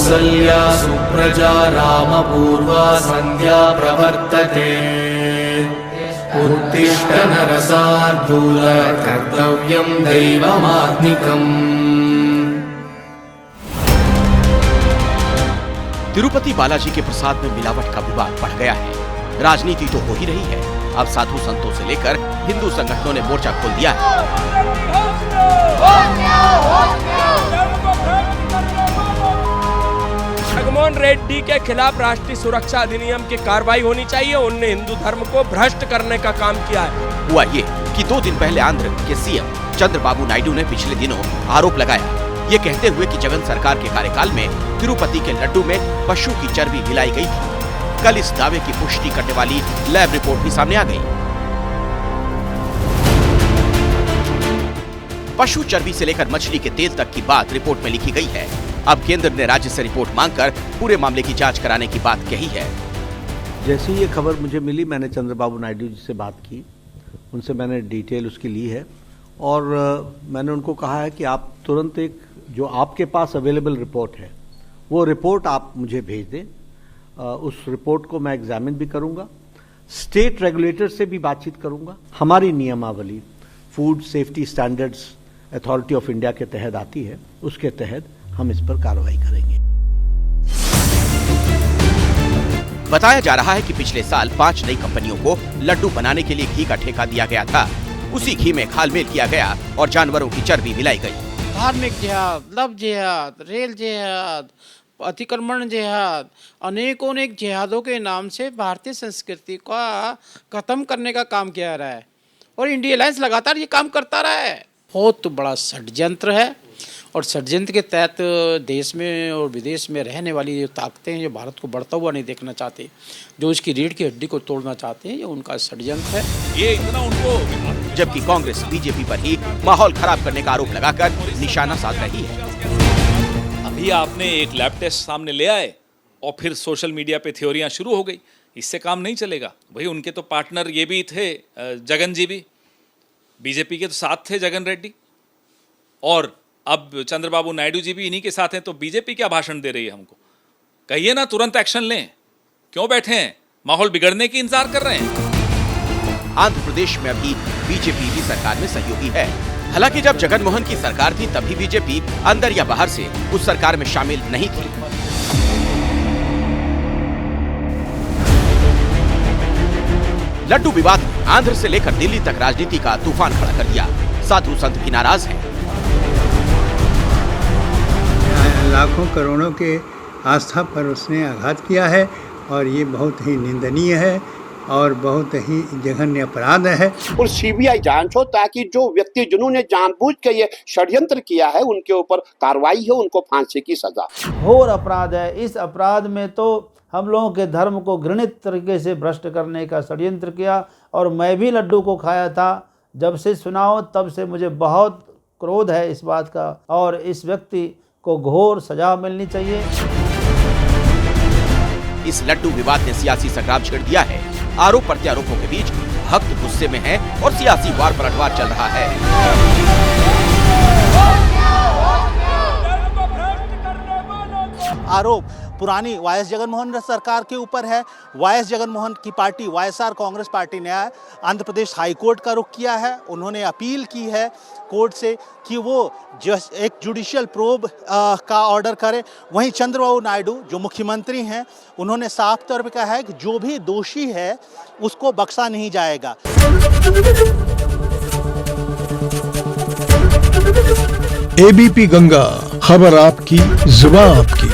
कौसल्या सुप्रजा रामपूर्वा सन्ध्या प्रवर्तते उत्तिष्ठ नरशार्दूल कर्तव्यं दैवमात्मिकम्। तिरुपति बालाजी के प्रसाद में मिलावट का विवाद बढ़ गया है। राजनीति तो हो ही रही है, अब साधु संतों से लेकर हिंदू संगठनों ने मोर्चा खोल दिया है। जगनमोहन रेड्डी के खिलाफ राष्ट्रीय सुरक्षा अधिनियम की कार्रवाई होनी चाहिए। उनने हिंदू धर्म को भ्रष्ट करने का काम किया है। हुआ ये कि 2 दिन पहले आंध्र के सीएम चंद्रबाबू नायडू ने पिछले दिनों आरोप लगाया, ये कहते हुए कि जगन सरकार के कार्यकाल में तिरुपति के लड्डू में पशु की चर्बी मिलाई गई थी। कल इस दावे की पुष्टि करने वाली लैब रिपोर्ट भी सामने आ गई। पशु चर्बी से लेकर मछली के तेल तक की बात रिपोर्ट में लिखी गई है। अब केंद्र ने राज्य से रिपोर्ट मांगकर पूरे मामले की जांच कराने की बात कही है। जैसे ही ये खबर मुझे मिली, मैंने चंद्रबाबू नायडू जी से बात की, उनसे मैंने डिटेल उसकी ली है और मैंने उनको कहा है कि आप तुरंत एक जो आपके पास अवेलेबल रिपोर्ट है वो रिपोर्ट आप मुझे भेज दें। उस रिपोर्ट को मैं एग्जामिन भी करूंगा, स्टेट रेगुलेटर से भी बातचीत करूंगा। हमारी नियमावली food safety standards authority of India के तहत आती है, उसके तहत हम इस पर कार्रवाई करेंगे। बताया जा रहा है कि पिछले साल 5 नई कंपनियों को लड्डू बनाने के लिए घी का ठेका दिया गया था। उसी घी में खालमेल किया गया और जानवरों की चर्बी मिलाई गई। धार्मिक जिहाद, लव जिहाद, रेल जिहाद, अतिक्रमण जिहाद, अनेकों जिहादों के नाम से भारतीय संस्कृति का खत्म करने का काम किया रहा है और इंडिया अलायंस लगातार ये काम करता रहा है। बहुत बड़ा षड्यंत्र है और षड्यंत्र के तहत देश में और विदेश में रहने वाली जो ताकतें हैं, जो भारत को बढ़ता हुआ नहीं देखना चाहते, जो इसकी रीढ़ की हड्डी को तोड़ना चाहते हैं, ये उनका षड्यंत्र है। ये इतना उनको, जबकि कांग्रेस बीजेपी पर ही माहौल खराब करने का आरोप लगाकर निशाना साध रही है। अभी आपने एक लैब टेस्ट सामने ले आए और फिर सोशल मीडिया पे थ्योरियां शुरू हो गई। इससे काम नहीं चलेगा भाई। उनके तो पार्टनर ये भी थे, जगन जी भी बीजेपी के तो साथ थे, जगन रेड्डी, और अब चंद्रबाबू नायडू जी भी इन्हीं के साथ हैं। तो बीजेपी क्या भाषण दे रही है हमको? कहिए ना तुरंत एक्शन लें। क्यों बैठे हैं? माहौल बिगड़ने की इंतजार कर रहे हैं। आंध्र प्रदेश में अभी बीजेपी भी सरकार में सहयोगी है। हालांकि जब जगनमोहन की सरकार थी तभी बीजेपी अंदर या बाहर से उस सरकार में शामिल नहीं थी। लड्डू विवाद ने आंध्र से लेकर दिल्ली तक राजनीति का तूफान खड़ा कर दिया। साधु संत भी नाराज हैं। लाखों करोड़ों के आस्था पर उसने आघात किया है और ये बहुत ही निंदनीय है और बहुत ही जघन्य अपराध है। और सीबीआई जांच हो ताकि जो व्यक्ति जिन्होंने जानबूझ के ये षड्यंत्र किया है उनके ऊपर कार्रवाई हो, उनको फांसी की सजा। घोर अपराध है। इस अपराध में तो हम लोगों के धर्म को घृणित तरीके से भ्रष्ट करने का षड्यंत्र किया और मैं भी लड्डू को खाया था। जब से सुनाओ तब से मुझे बहुत क्रोध है इस बात का और इस व्यक्ति को घोर सजा मिलनी चाहिए। इस लड्डू विवाद ने सियासी संग्राम छेड़ दिया है। आरोप प्रत्यारोपों के बीच भक्त गुस्से में है और सियासी वार पलटवार चल रहा है। आरोप पुरानी वाईएस जगनमोहन सरकार के ऊपर है। वाईएस जगनमोहन की पार्टी वाईएसआर कांग्रेस पार्टी ने आंध्र प्रदेश हाई कोर्ट का रुख किया है। उन्होंने अपील की है कोर्ट से कि वो एक जुडिशियल प्रोब का ऑर्डर करे। वहीं चंद्रबाबू नायडू जो मुख्यमंत्री हैं, उन्होंने साफ तौर पर कहा है कि जो भी दोषी है उसको बख्शा नहीं जाएगा। एबीपी गंगा, खबर आपकी, जुबान आपकी।